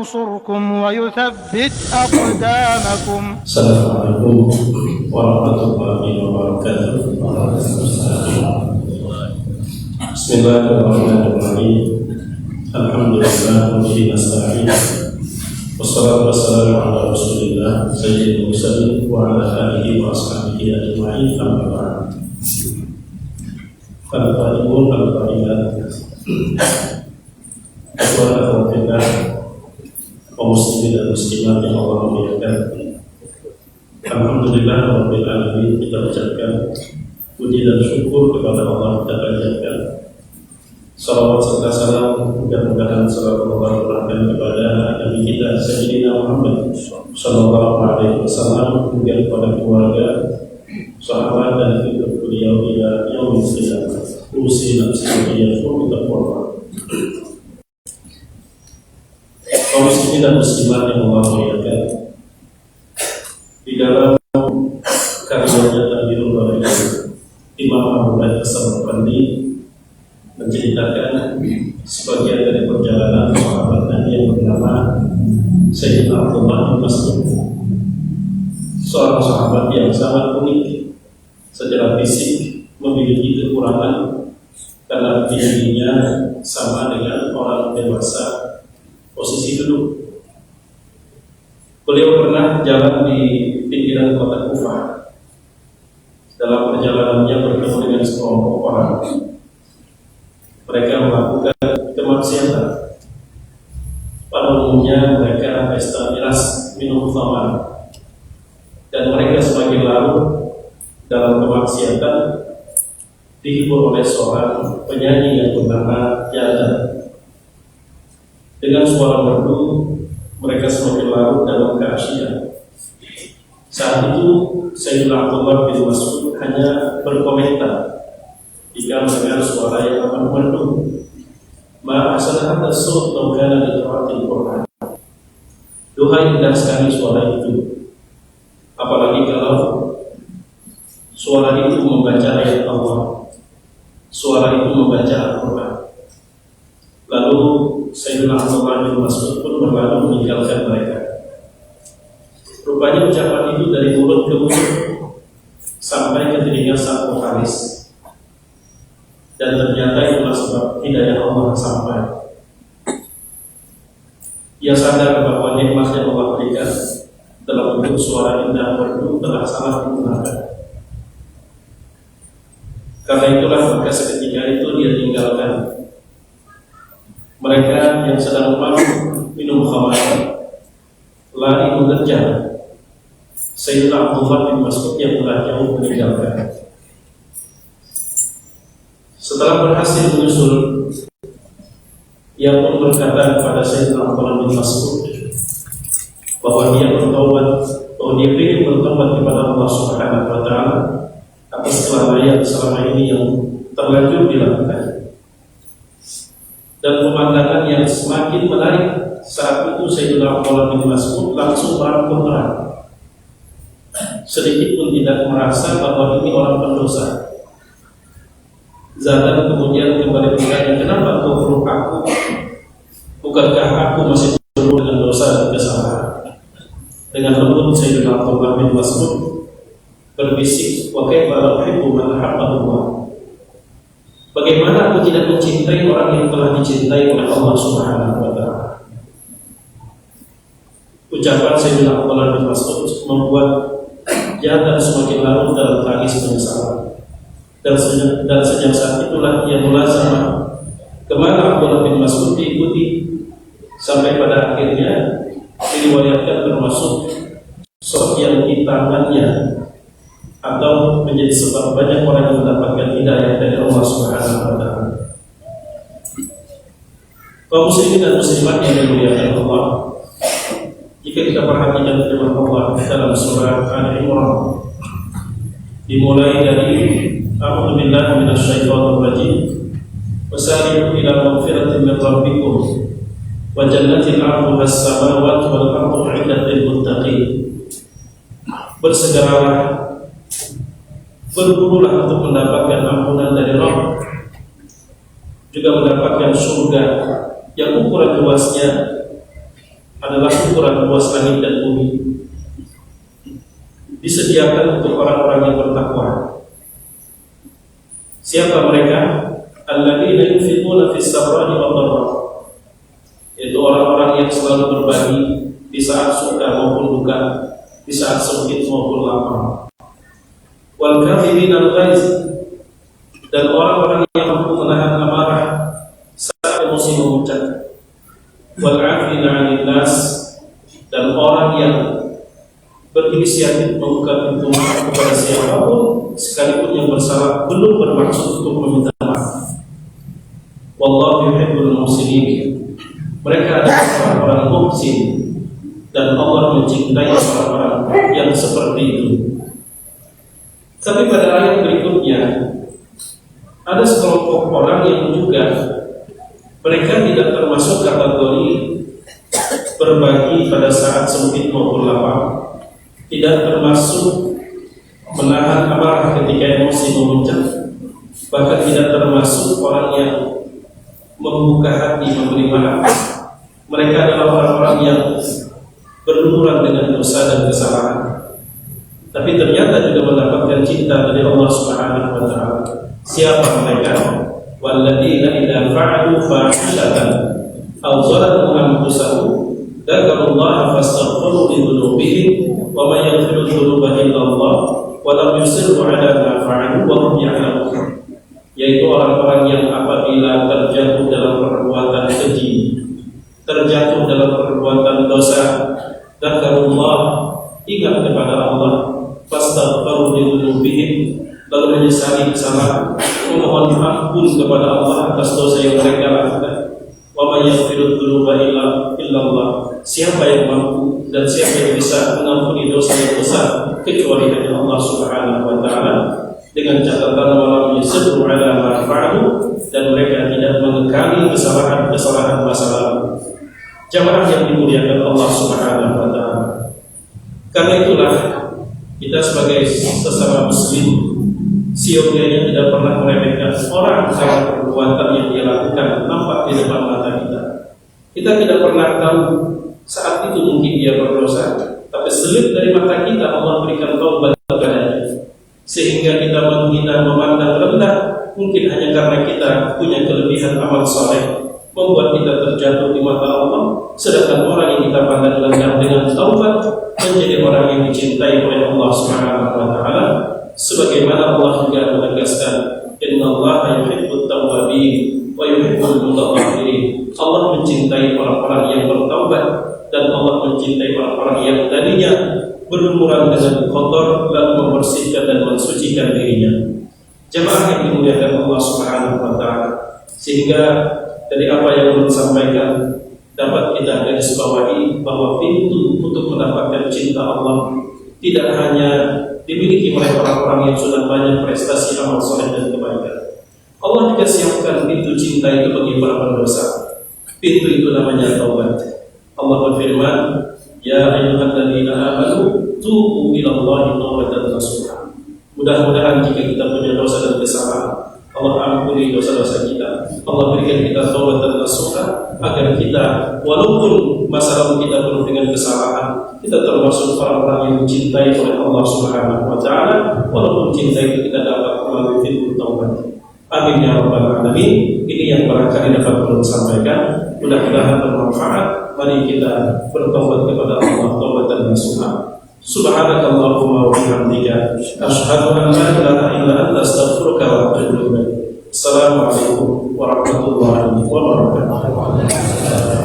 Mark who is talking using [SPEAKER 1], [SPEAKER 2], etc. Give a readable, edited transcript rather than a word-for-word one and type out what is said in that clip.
[SPEAKER 1] وينصركم ويثبت أقدامكم.
[SPEAKER 2] السلام عليكم ورحمة الله وبركاته. بسم الله الرحمن الرحيم. الحمد لله وبه نستعين والصلاة والسلام على رسول الله سيد المرسلين وعلى آله وأصحابه أجمعين. أما بعد. Al-Fatihun Al-Fatihah Assalamualaikum kaum muslimin dan muslimat yang Allah muliakan. Alhamdulillah Rabbil Alamin, kita ucapkan puji dan syukur kepada Allah. Kita panjatkan salawat serta salam, mudah-mudahan salawat Allah tercurahkan kepada Nabi kita Sayyidina Muhammad sallallahu alaihi wasallam, juga kepada keluarga, sahabat dan ikut beliau hingga yaumil qiyamah. Usi nafsi iyyakum bittaqwa. Kaum muslimin dan muslimat yang Allah muliakan, di dalam karyanya Tabiul Barakat, Imam Abu Bakar As-Samarqandi menceritakan sebagian dari perjalanan sahabat Nabi yang bernama Sayyidina Abdullah bin Mas'ud, seorang sahabat yang sangat unik secara fisik, memiliki kekurangan karena tingginya sama dengan orang dewasa posisi duduk. Beliau pernah jalan di pinggiran kota Kufah. Dalam perjalanannya bertemu dengan sekelompok orang. Mereka melakukan kemaksiatan. Pada umumnya mereka pesta miras, minum khamar, dan mereka semakin larut dalam kemaksiatan, dihibur oleh seorang penyanyi yang bernama Jada. Dengan suara merdu, mereka semakin larut dalam keasyian. Saat itu Sayyidina Abdullah bin Mas'ud hanya berkomentar jika mendengar suara yang amat merdu, "Ma ahsana hadha as-sawt law kana li qira'atil Qur'an." Duhai, indah sekali suara itu, apalagi kalau suara itu membaca ayat Allah, suara itu membaca Al-Quran. Lalu Sayyidina Abdullah bin Mas'ud pun berlalu meninggalkan mereka. Rupanya ucapan itu dari mulut ke mulut sampai ke telinga sang vokalis, dan ternyata itulah sebab hidayah Allah sampai. Ia sadar bahwa nikmat yang Allah berikan dalam bentuk suara indah merdu telah salah digunakan. Karena itulah maka seketika itu dia tinggalkan mereka yang sedang mabuk minum khamar, lari mengejar Sayyidina Abdullah bin Mas'ud yang telah jauh meninggalkan. Setelah berhasil menyusul, ia pun berkata kepada Sayyidina Abdullah bin Mas'ud bahwa dia ingin bertobat kepada Allah Subhanahu wa Ta'ala atas kelalaian selama ini yang terlanjur dilakukan. Dan pemandangan yang semakin menarik saat itu, Sayyidina Abdullah bin Mas'ud langsung merangkul erat. Sedikit pun tidak merasa bahwa ini orang pendosa. Zatan kemudian kembali bertanya, "Kenapa kau peluk aku? Bukankah aku masih penuh dengan dosa dan kesalahan?" Dengan lembut Sayyidina Abdullah bin Mas'ud berbisik, "Wa kaifa uhibbu man ahabba Allah." Bagaimana aku tidak mencintai orang yang telah dicintai oleh Allah Subhanahu wa Ta'ala? Ucapan Sayyidina Abdullah bin Mas'ud membuat Jada semakin larut dalam tangis penyesalan. Dan sejak saat itulah ia mulazamah kemana Abdullah bin Mas'ud diikuti, sampai pada akhirnya diriwayatkan termasuk sok yang di tangannya atau menjadi sebab banyak orang yang mendapatkan hidayah dari Allah Subhanahu wa Ta'ala. Kaum muslimin dan muslimat yang dimuliakan Allah, jika kita perhatikan firman Allah dalam surah Al-Imran, dimulai dari A'udzu billahi minasyaitonir rajim, "Wasari'u ila maghfiratin min rabbikum wa jannatin 'arduha as-samawati wal ardu 'iddat lil muttaqin." Bersegeralah, berburulah untuk mendapatkan ampunan dari Rabb, juga mendapatkan surga yang ukuran luasnya adalah ukuran luas langit dan bumi, disediakan untuk orang-orang yang bertakwa. Siapa mereka? Alladzina yunfiquna fis sarra'i wad dharra, yaitu orang-orang yang selalu berbagi di saat suka maupun duka, di saat sempit maupun lapang. Wal kadhibina al-ghaiz, dan orang-orang yang mampu menahan amarah saat emosi memuncak. Wal 'afina 'anil nas, dan orang yang berinisiatif membuka pintu maaf kepada siapapun sekalipun yang bersalah belum bermaksud untuk meminta maaf. Wallahu yuhibbul muhsinin, mereka adalah orang-orang muhsin, dan Allah mencintai orang-orang yang seperti itu. Tapi pada ayat berikutnya ada sekelompok orang yang juga mereka tidak termasuk kategori berbagi pada saat sempit maupun lapang, tidak termasuk menahan amarah ketika emosi memuncak, bahkan tidak termasuk orang yang membuka hati memberi maaf. Mereka adalah orang-orang yang berlumuran dengan dosa dan kesalahan, tapi ternyata juga mendapatkan cinta dari Allah Subhanahu wa taala. Siapa mereka? Walladzina idza fa'alu fahishatan aw zalamu anfusahum dzakarullaha fastaghfiru li dzunubihim wa may yaghfiru dzunuba illa Allah wa lam yusirru 'ala ma fa'alu wa hum ya'lamun, yaitu orang-orang yang apabila terjatuh dalam perbuatan keji, terjatuh dalam perbuatan dosa, dzakarullah, ingat kepada Allah, fastaghfiru li dzunubihim, lalu menyesali kesalahan, memohon ampun kepada Allah atas dosa yang mereka lakukan. Wa may yaghfiru dzunuba illa Allah, siapa yang mampu dan siapa yang bisa mengampuni dosa yang besar kecuali hanya Allah Subhanahu wa taala, dengan catatan walam yusirru 'ala ma fa'alu, dan mereka tidak mengekali kesalahan masa lalu. Jamaah yang dimuliakan Allah Subhanahu wa taala, karena itulah kita sebagai sesama muslim siogianya tidak pernah meremehkan orang karena perbuatan yang dia lakukan nampak di depan mata kita. Kita tidak pernah tahu saat itu mungkin dia berdosa, tapi selip dari mata kita Allah berikan taubat kepadanya, sehingga kita menghina, memandang rendah mungkin hanya karena kita punya kelebihan amal soleh, membuat kita terjatuh di mata Allah. Sedangkan orang yang kita pandang rendah dengan taubat menjadi orang yang dicintai oleh Allah Subhanahu wa taala, sebagaimana Allah juga menegaskan, innallaha yuhibbut tawwabin wa yuhibbul mutatahhirin. Allah mencintai orang-orang yang bertaubat, dan Allah mencintai orang-orang yang tadinya berlumuran dengan kotor lalu membersihkan dan mensucikan dirinya. Jemaah yang dimuliakan Allah Subhanahu wa taala, sehingga dari apa yang belum disampaikan dapat kita garis bawahi bahwa pintu untuk mendapatkan cinta Allah tidak hanya dimiliki oleh orang-orang yang sudah banyak prestasi amal soleh dan kebaikan. Allah juga siapkan pintu cinta itu bagi para pendosa. Pintu itu namanya taubat. Allah berfirman, ya ayyuhalladzina amanu tubu ilallahi taubatan nasuha. Mudah-mudahan jika kita punya dosa dan kesalahan, Allah ampuni dosa-dosa kita. Allah berikan kita taubatan nasuha, agar kita walaupun masa lalu kita penuh dengan kesalahan, kita termasuk orang-orang yang dicintai oleh Allah Subhanahu wa taala, walaupun cinta itu kita dapat melalui pintu taubat. Amin ya rabbal alamin. Ini yang barangkali dapat perlu sampaikan, mudah-mudahan bermanfaat. Mari kita bertaubat kepada Allah taubatan nasuha. Subhanakallahumma wa bihamdika asyhadu an la ilaha illa anta astaghfiruka wa atubu ilaik. Assalamualaikum warahmatullahi wabarakatuh.